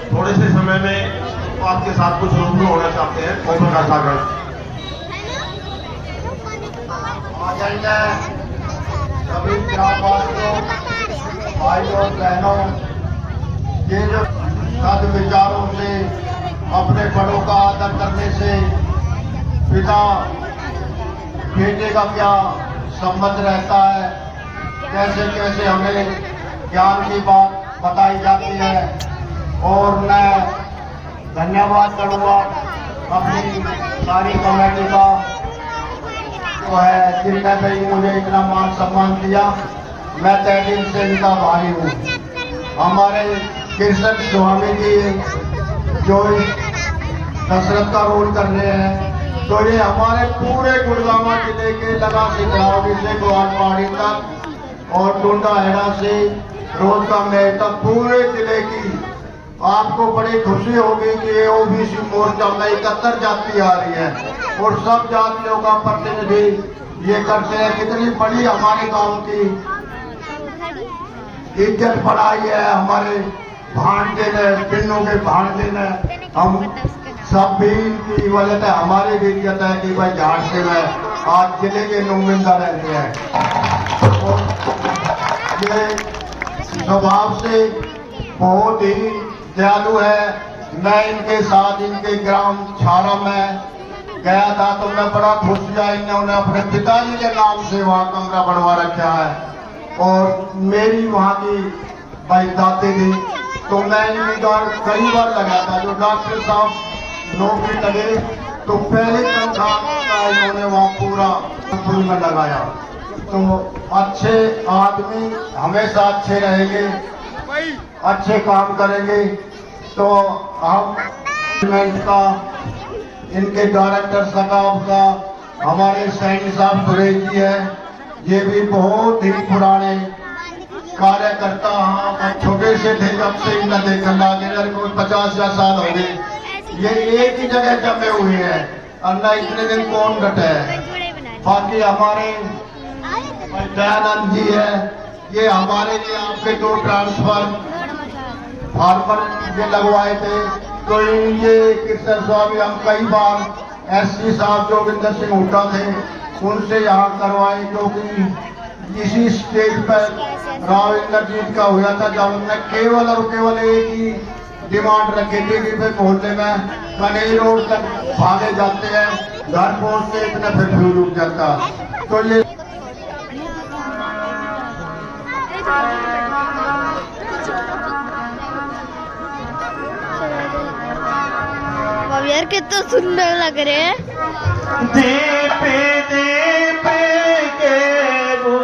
थोड़े से समय में आपके साथ कुछ रूबरू होना चाहते हैं। ओम प्रकाश सागर आ जाइए सभी ग्रामवासियों, भाइयों बहनों, ये जो सद विचारों से, अपने बड़ों का आदर करने से पिता बेटे का क्या संबंध रहता है, कैसे कैसे हमें ज्ञान की बात बताई जाती है। और मैं धन्यवाद करूँगा अपनी सारी कमेटी का तो है जिनने भाई मुझे इतना मान सम्मान दिया। मैं तहे दिल से इनका भारी हूँ। हमारे कृष्ण स्वामी जी जो दशरथ का रोल कर रहे हैं, तो ये हमारे पूरे गुड़गांव जिले के लगा सिकरावली से ग्वालपाड़ी तक और टोंडाहेड़ा से रोज का मेल तक पूरे जिले की आपको बड़ी खुशी होगी कि ओबीसी मोर्चा में 71 जाति आ रही है और सब जातियों का प्रतिनिधि ये करते हैं। कितनी बड़ी हमारे गांव की इज्जत बढ़ाई है हमारे भांजे ने, पिन्नों के भांजे ने। हम सब भी की वजह से हमारी भी इज्जत है कि भाई झांसे में आज जिले के नुमाइंदा रहते हैं। ये स्वभाव से बहुत ही दयालु है। मैं इनके साथ इनके ग्राम छारा में गया था तो मैं बड़ा खुश हुआ। इन्होंने अपने पिताजी के नाम से वहाँ कमरा बनवा रखा है और मेरी वहाँ की भाई दादी थी, तो मैं इनकी दौर कई बार लगा था। जो डॉक्टर साहब नौकरी लगे तो पहले तनख्वाह इन्होंने वहाँ पूरा में लगाया। तो अच्छे आदमी हमेशा अच्छे रहेंगे, अच्छे काम करेंगे। तो हम का इनके डायरेक्टर साहब का हमारे सैनी साहब सुरेश जी है, ये भी बहुत ही पुराने कार्यकर्ता। हाँ, छोटे से थे जब से इनका देखने लगे, कोई 50 साल हो गए। ये एक ही जगह जमे हुए हैं और न इतने दिन कौन घटे है। बाकी हमारे दयानंद जी है, ये हमारे लिए आपके 2 ट्रांसफर फार्मर ये लगवाए थे। तो ये कृष्ण स्वामी हम कई बार एसपी साहब जोगिंदर सिंह हुड्डा थे उनसे यहाँ करवाए, क्योंकि इसी स्टेज पर राव इंद्रजीत का हुआ था जब हमने केवल और केवल एक ही डिमांड रखी थी कि भाई मोहल्ले में कनेर रोड तक भागे जाते हैं, घर पहुंचते इतने फिर फ्यूज उठ जाता। तो ये यार कितना सुंदर लग रहे हैं। दीप दीप के वो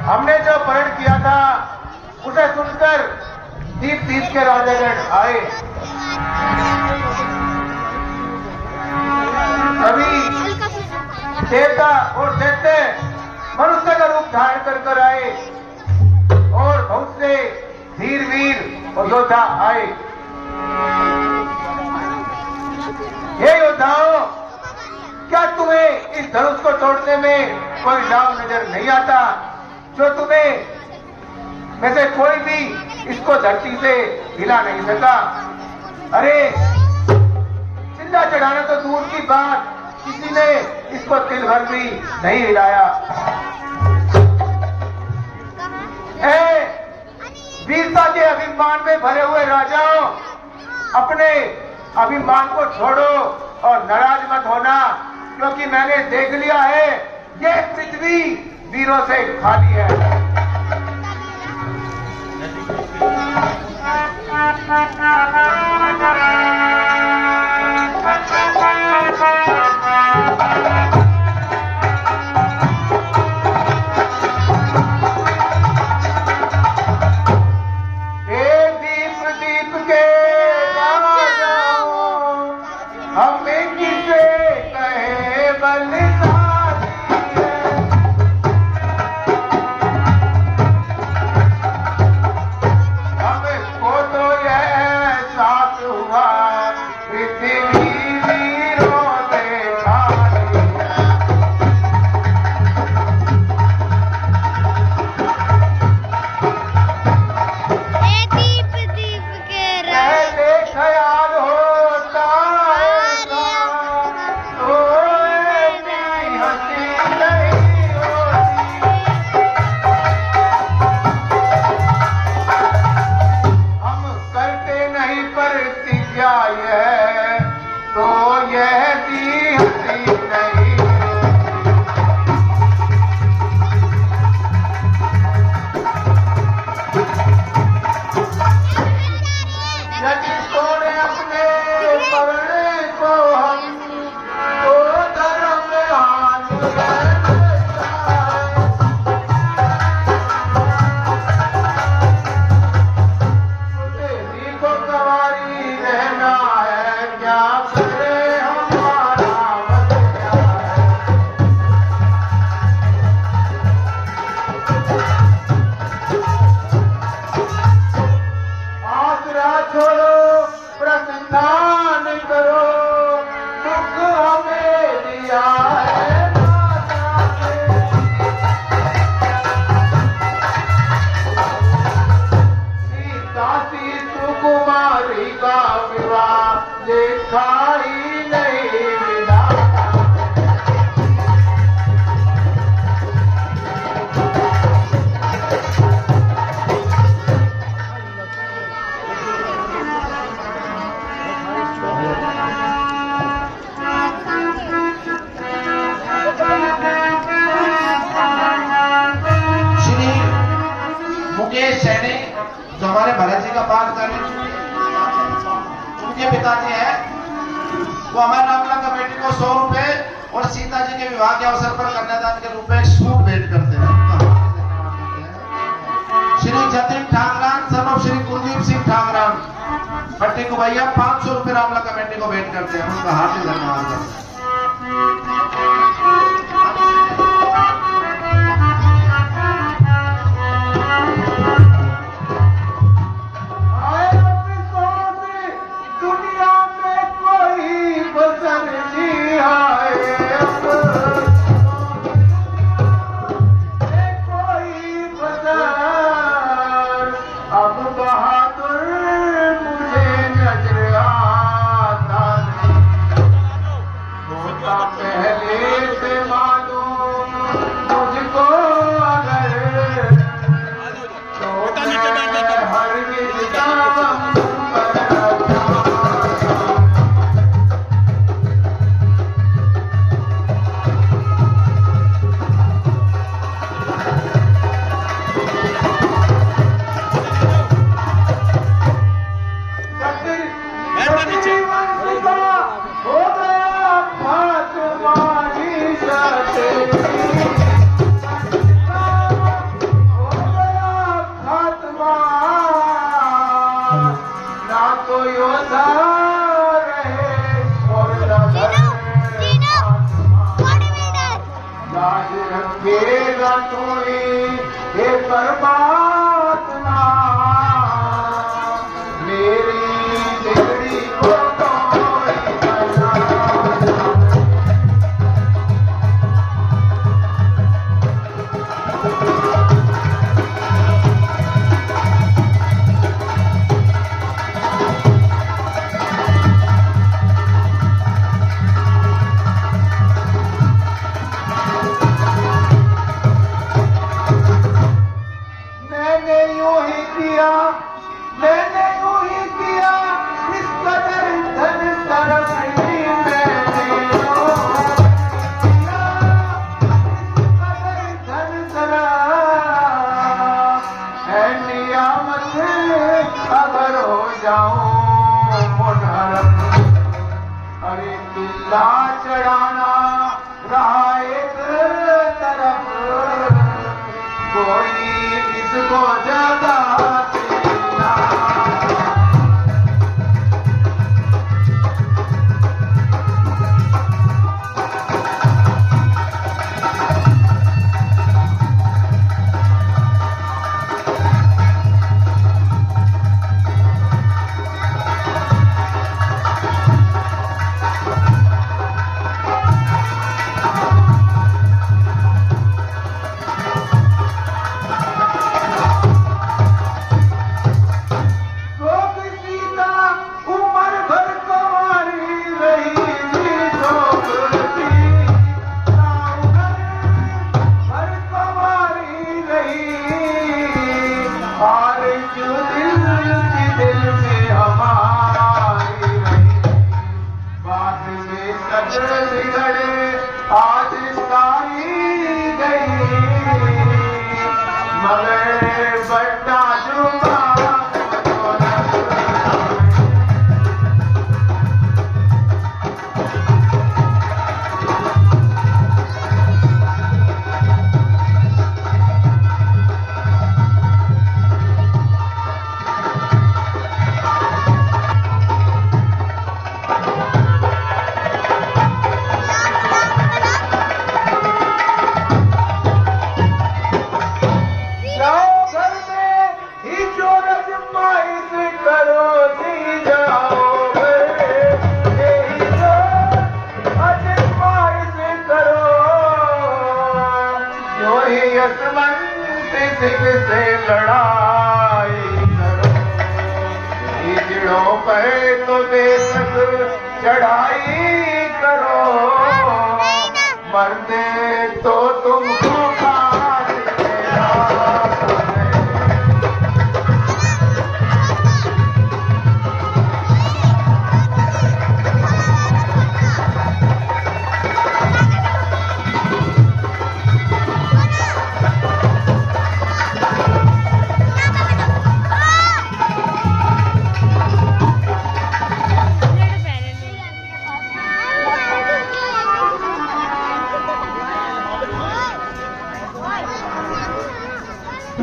हमने जो परेड किया था उसे सुनकर दीप दीप के राजागण आए। सभी देवता और दैत्य मनुष्य का रूप धारण कर आए और बहुत से धीर वीर और योद्धा आए। हे योद्धाओं, क्या तुम्हें इस धनुष को तोड़ने में कोई लाभ नजर नहीं आता? जो तुम्हें में से कोई भी इसको धरती से हिला नहीं सका। अरे चिल्ला चढ़ाना तो दूर की बात, किसी ने इसको तिल भर भी नहीं हिलाया। वीरता के अभिमान में भरे हुए राजाओं, अपने अभिमान को छोड़ो और नाराज मत होना, क्योंकि मैंने देख लिया है ये पृथ्वी वीरों से खाली है। मुकेश सैनी जो हमारे भरत जी का पाठ कर रहे हैं, उनके पिताजी हैं, वो हमारे रामला कमेटी को 100 रुपए और सीता जी के विवाह के अवसर पर कन्यादान के रूप में एक सूट भेंट करते हैं। श्री जतिन ठाकरान सर श्री कुलदीप सिंह ठाकरान भट्टी को भैया 500 रुपए रामला कमेटी को भेंट करते हैं, उनका हार्दिक धन्यवाद करते हैं।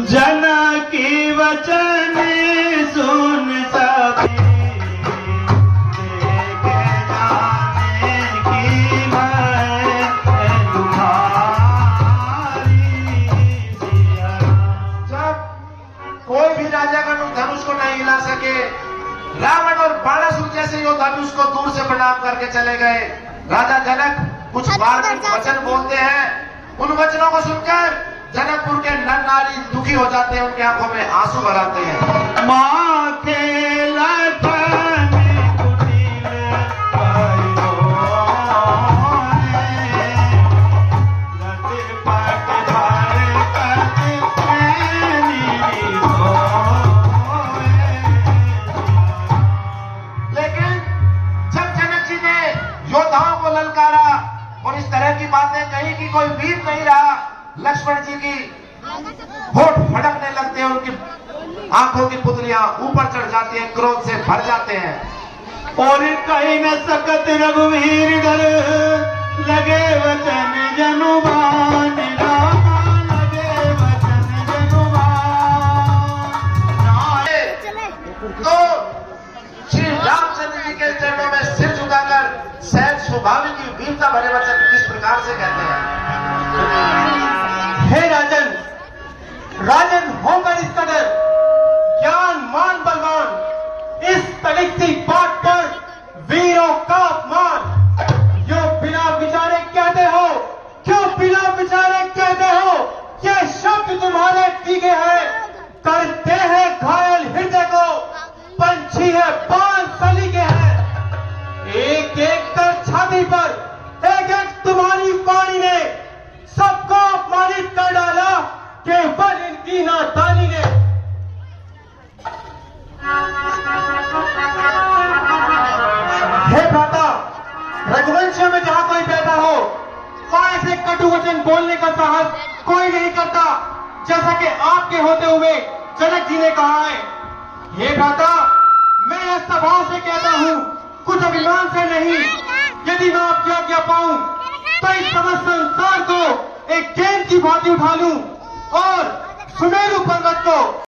जनकी वचन सुन सभी देखे जाने की मैं तुम्हारी सिया। जब कोई भी राजा का धनुष को नहीं हिला सके, रावण और बाणासुर जैसे योद्धा भी उसको दूर से प्रणाम करके चले गए। राजा जनक कुछ वचन बोलते हैं, उन वचनों को सुनकर जनकपुर के नर नारी दुखी हो जाते हैं, उनके आंखों में आंसू भर आते हैं। माँ के लखन कुटिल करो लट पट भर कट पैनी सोए। लेकिन जब जनक जी ने योद्धाओं को ललकारा और इस तरह की बातें कही कि कोई वीर नहीं रहा, लक्ष्मण जी की होठ फड़कने लगते हैं, उनकी आंखों की पुतलियां ऊपर चढ़ जाती हैं, क्रोध से भर जाते हैं। और कहीं न सकत रघुवीर दर लगे वचन जनुबान रामा लगे वचन जनुबान। तो श्री रामचंद्र जी के चरणों में सिर झुकाकर सहज स्वभाव की वीरता भरे वचन किस प्रकार से कहते हैं। हे राजन, राजन होकर इस कदर ज्ञान मान बलवान, इस तड़िक सी बात पर वीरों का अपमान, जो बिना विचारे कहते हो, क्यों बिना विचारे कहते हो, ये शब्द तुम्हारे तीखे हैं, करते हैं घायल हृदय को, पंछी है बाण सलीके हैं। एक एक कर छाती पर एक एक तुम्हारी वाणी ने सबको अपमानित कर डाला, केवल इनकी नादानी ने। हे भ्राता, रघुवंशियों में जहां कोई पैदा हो, वहां ऐसे कटु वचन बोलने का साहस कोई नहीं करता, जैसा कि आपके होते हुए जनक जी ने कहा है। हे भ्राता, मैं इस सभा से कहता हूं, कुछ अभिमान से नहीं, यदि मैं आपकी आज्ञा पाऊं तो इस समस्त संसार को एक गेंद की भांति उठा लूं और सुमेरु पर्वत को